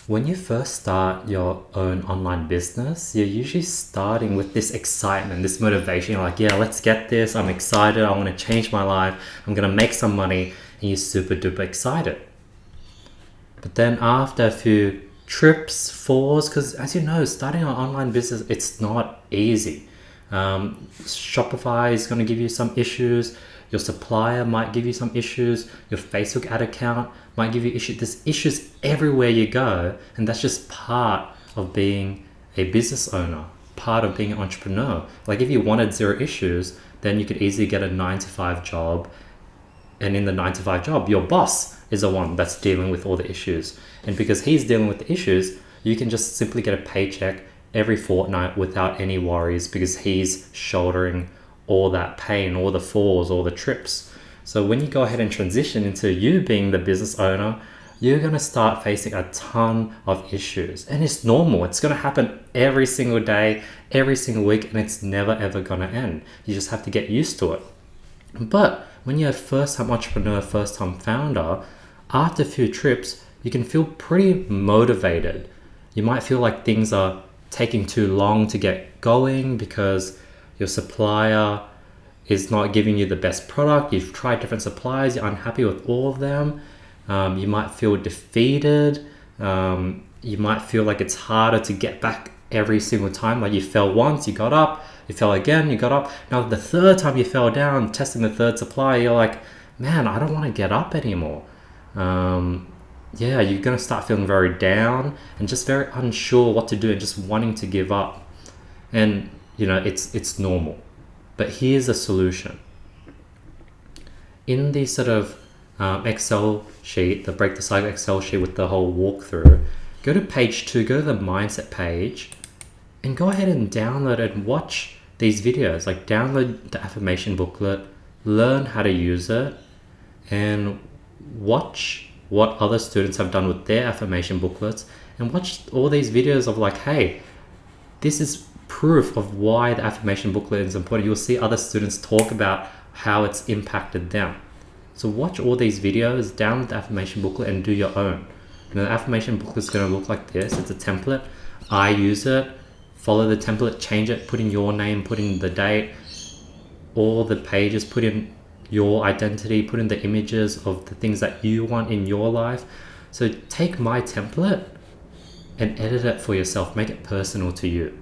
When you first start your own online business, you're usually starting with this excitement, this motivation. You're like, yeah, let's get this. I'm excited. I want to change my life. I'm going to make some money. And you're super duper excited. But then after a few trips, falls, because as you know, starting an online business, it's not easy. Shopify is going to give you some issues. Your supplier might give you some issues. Your Facebook ad account might give you issues. There's issues everywhere you go, and that's just part of being a business owner, part of being an entrepreneur. Like if you wanted zero issues, then you could easily get a 9 to 5 job, and in the 9 to 5 job, your boss is the one that's dealing with all the issues. And because he's dealing with the issues, you can just simply get a paycheck every fortnight without any worries because he's shouldering all that pain, all the falls, all the trips. So when you go ahead and transition into you being the business owner, you're going to start facing a ton of issues. And it's normal. It's going to happen every single day, every single week, and it's never ever going to end. You just have to get used to it. But when you're a first-time entrepreneur, first-time founder, after a few trips, you can feel pretty motivated. You might feel like things are taking too long to get going because your supplier is not giving you the best product. You've tried different suppliers, you're unhappy with all of them. You might feel defeated. You might feel like it's harder to get back every single time. Like you fell once, you got up, you fell again, you got up. Now the third time you fell down, testing the third supplier, you're like, man, I don't want to get up anymore. You're going to start feeling very down and just very unsure what to do and just wanting to give up. And, it's normal. But here's a solution. In the sort of Excel sheet, the Break the Cycle Excel sheet with the whole walkthrough, go to page 2, go to the mindset page, and go ahead and download and watch these videos. Like download the affirmation booklet, learn how to use it, and watch what other students have done with their affirmation booklets, and watch all these videos of like, hey, this is proof of why the affirmation booklet is important. You'll see other students talk about how it's impacted them. So watch all these videos, download the affirmation booklet, and do your own. The affirmation booklet is going to look like this. It's a template. I use it. Follow the template, change it, put in your name, put in the date, all the pages, put in your identity, put in the images of the things that you want in your life. So take my template and edit it for yourself. Make it personal to you.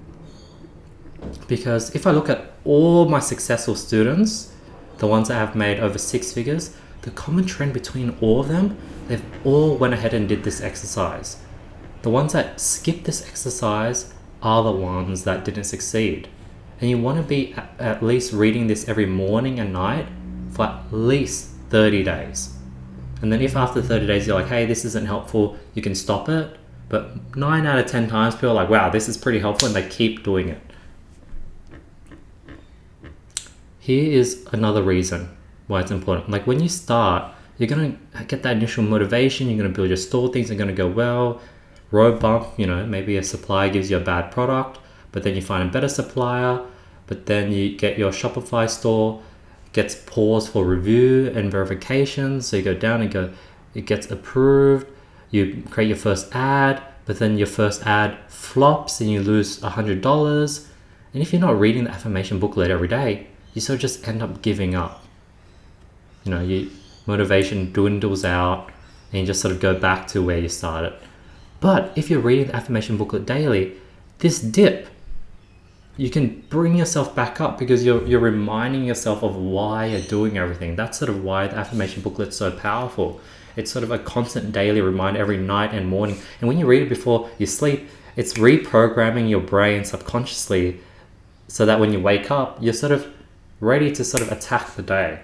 Because if I look at all my successful students, the ones that have made over 6 figures, the common trend between all of them, they've all went ahead and did this exercise. The ones that skipped this exercise are the ones that didn't succeed. And you want to be at least reading this every morning and night for at least 30 days. And then if after 30 days you're like, hey, this isn't helpful, you can stop it. But 9 out of 10 times people are like, wow, this is pretty helpful, and they keep doing it. Here is another reason why it's important. Like when you start, you're going to get that initial motivation, you're going to build your store, things are going to go well. Road bump, maybe a supplier gives you a bad product, but then you find a better supplier, but then you get your Shopify store, gets paused for review and verification. So you go down and go, it gets approved. You create your first ad, but then your first ad flops and you lose $100. And if you're not reading the affirmation booklet every day, you sort of just end up giving up. Your motivation dwindles out and you just sort of go back to where you started. But if you're reading the affirmation booklet daily, this dip, you can bring yourself back up because you're reminding yourself of why you're doing everything. That's sort of why the affirmation booklet is so powerful. It's sort of a constant daily reminder every night and morning. And when you read it before you sleep, it's reprogramming your brain subconsciously so that when you wake up, you're sort of ready to sort of attack the day.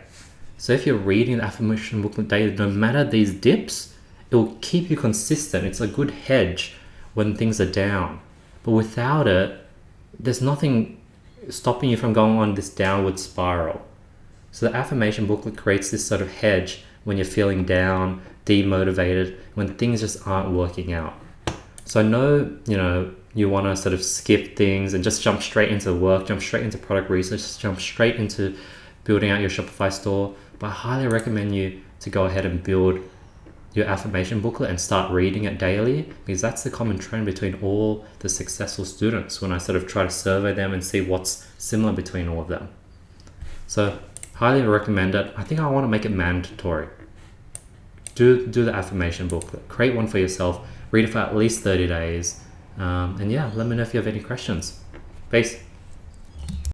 So if you're reading the affirmation booklet daily, no matter these dips, it will keep you consistent. It's a good hedge when things are down. But without it, there's nothing stopping you from going on this downward spiral. So the affirmation booklet creates this sort of hedge when you're feeling down, demotivated, when things just aren't working out. So I know, you want to sort of skip things and just jump straight into work, jump straight into product research, jump straight into building out your Shopify store. But I highly recommend you to go ahead and build your affirmation booklet and start reading it daily, because that's the common trend between all the successful students when I sort of try to survey them and see what's similar between all of them. So highly recommend it. I think I want to make it mandatory. Do the affirmation booklet. Create one for yourself. Read it for at least 30 days. And yeah, let me know if you have any questions. Peace.